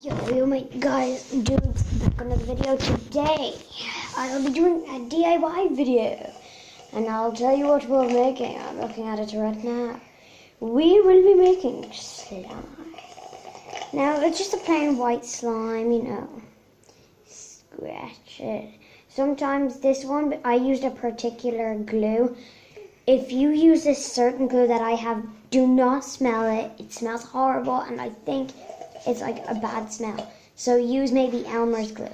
Yo, my guys, dudes, back on another video. Today, I'll be doing a DIY video, and I'll tell you what we're making. I'm looking at it right now. We will be making slime. Now, it's just a plain white slime, you know. Scratch it. Sometimes this one, I used a particular glue. If you use a certain glue that I have, do not smell it. It smells horrible, and I think it's like a bad smell. So use maybe Elmer's glue.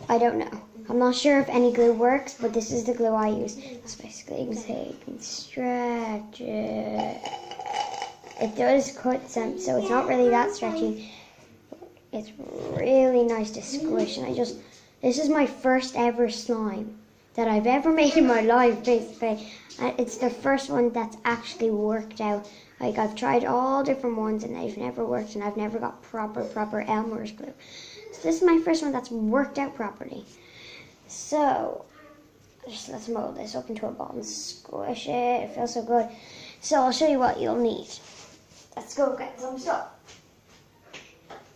I don't know. I'm not sure if any glue works, but this is the glue I use. So basically you can take and stretch it. It does cut some, so it's not really that stretchy. It's really nice to squish. And this is my first ever slime that I've ever made in my life, basically. It's the first one that's actually worked out. Like, I've tried all different ones and they've never worked, and I've never got proper Elmer's glue. So this is my first one that's worked out properly. So, let's mold this up into a ball and squish it. It feels so good. So I'll show you what you'll need. Let's go get some stuff.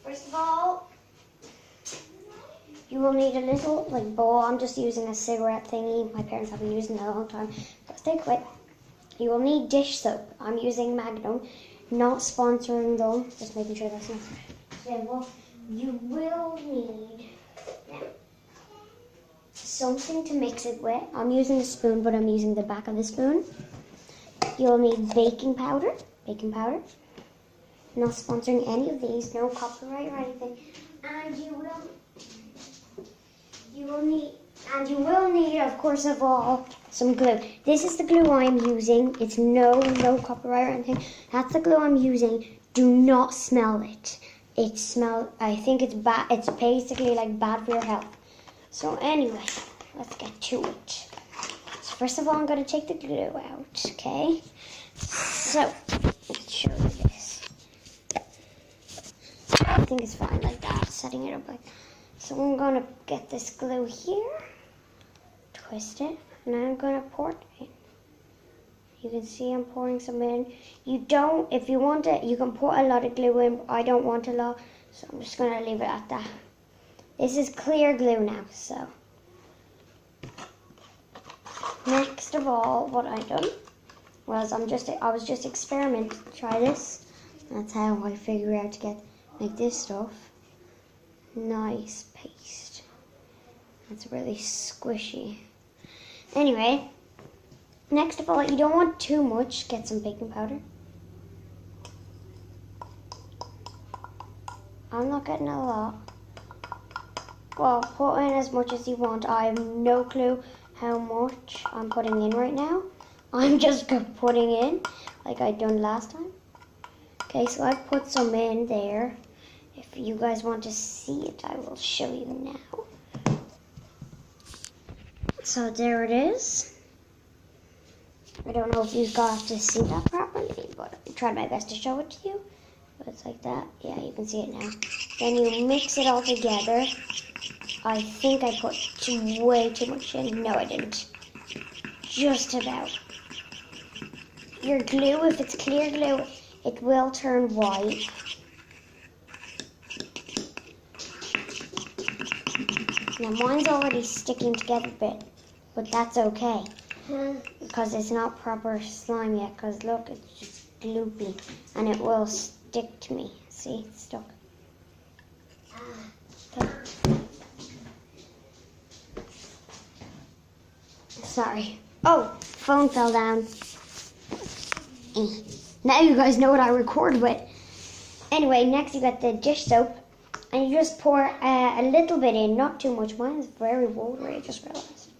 First of all, you will need a little bowl. I'm just using a cigarette thingy. My parents have been using it a long time. Let's take it. You will need dish soap. I'm using Magnum, not sponsoring them. Just making sure that's not available. You will need something to mix it with. I'm using a spoon, but I'm using the back of the spoon. You'll need baking powder. Not sponsoring any of these. No copyright or anything. And you will need, of course, of all, some glue. This is the glue I'm using. It's no copyright or anything. That's the glue I'm using. Do not smell it. I think it's bad. It's basically like bad for your health. So anyway, let's get to it. So first of all, I'm going to take the glue out, okay? So, let's show you this. I think it's fine like that, setting it up like. So I'm going to get this glue here, twist it, and I'm going to pour it in. You can see I'm pouring some in. If you want it, you can put a lot of glue in, but I don't want a lot, so I'm just going to leave it at that. This is clear glue now, so. Next of all, what I done was I was just experimenting to try this. That's how I figure out to make this stuff. Nice paste. That's really squishy. Anyway, next of all, you don't want too much. Get some baking powder. I'm not getting a lot. Well, put in as much as you want. I have no clue how much I'm putting in right now. I'm just putting in like I done last time. Okay, so I put some in there. If you guys want to see it, I will show you now. So there it is. I don't know if you got to see that properly, but I tried my best to show it to you. But it's like that. Yeah, you can see it now. Then you mix it all together. I think I put way too much in. No, I didn't. Just about. Your glue, if it's clear glue, it will turn white. Now mine's already sticking together a bit, but that's okay because it's not proper slime yet, because look, it's just gloopy and it will stick to me. See, it's stuck. Okay. Sorry. Oh, phone fell down. Now you guys know what I record with. Anyway, next you got the dish soap. And you just pour a little bit in, not too much. Mine is very watery, I just realized.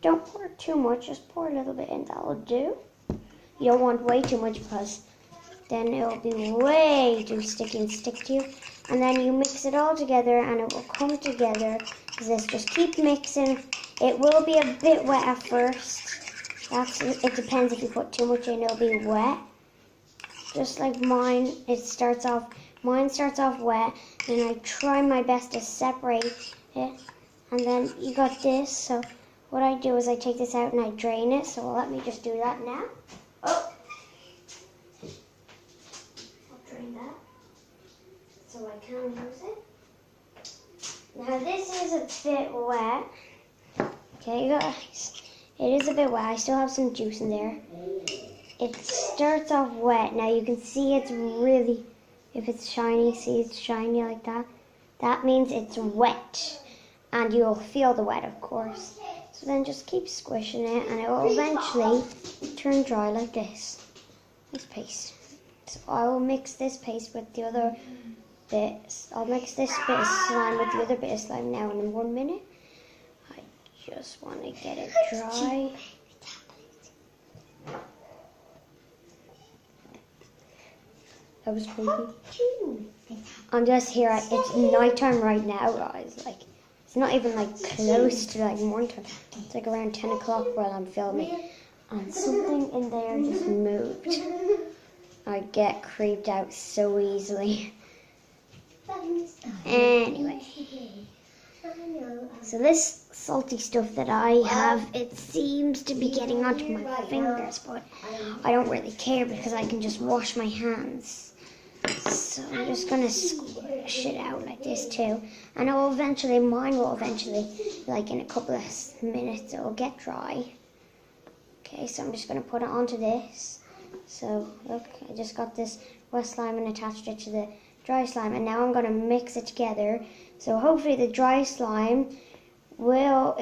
Don't pour too much, just pour a little bit in, that'll do. You don't want way too much because then it'll be way too sticky and stick to you. And then you mix it all together and it will come together. Just keep mixing. It will be a bit wet at first. It depends. If you put too much in, it'll be wet. Just like mine, mine starts off wet, and I try my best to separate it. And then you got this, so what I do is I take this out and I drain it, so let me just do that now. Oh! I'll drain that. so I can use it. Now this is a bit wet. Okay guys, it is a bit wet. I still have some juice in there. It starts off wet. Now you can see it's really, if it's shiny, see it's shiny like that. That means it's wet. And you'll feel the wet, of course. So then just keep squishing it and it will eventually turn dry like this. This paste. So I will mix this paste with the other bits. I'll mix this bit of slime with the other bit of slime now in 1 minute. I just want to get it dry. That was creepy. I'm just here. It's nighttime right now, guys. Like, it's not even like close to like morning time. It's like around 10 o'clock while I'm filming. And something in there just moved. I get creeped out so easily. Anyway. So this salty stuff that I have, it seems to be getting onto my fingers, but I don't really care because I can just wash my hands. So I'm just going to squish it out like this too. And it will eventually, mine will eventually, like in a couple of minutes, it will get dry. Okay, so I'm just going to put it onto this. So look, I just got this wet slime and attached it to the dry slime. And now I'm going to mix it together. So hopefully the dry slime will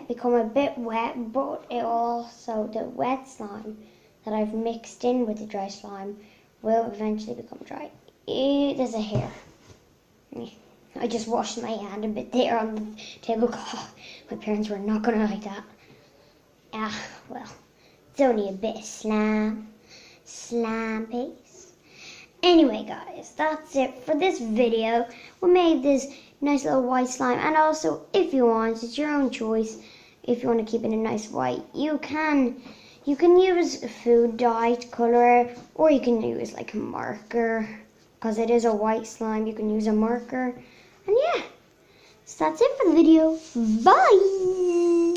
become a bit wet, but it also, the wet slime that I've mixed in with the dry slime will eventually become dry. There's a hair. I just washed my hand a bit there on the table. Oh, my parents were not going to like that. Ah, well, it's only a bit of slime paste. Anyway, guys, that's it for this video. We made this nice little white slime, and also, if you want, it's your own choice. If you want to keep it a nice white, you can use food dye to color it, or you can use like a marker. Because it is a white slime, you can use a marker. And yeah, so that's it for the video. Bye!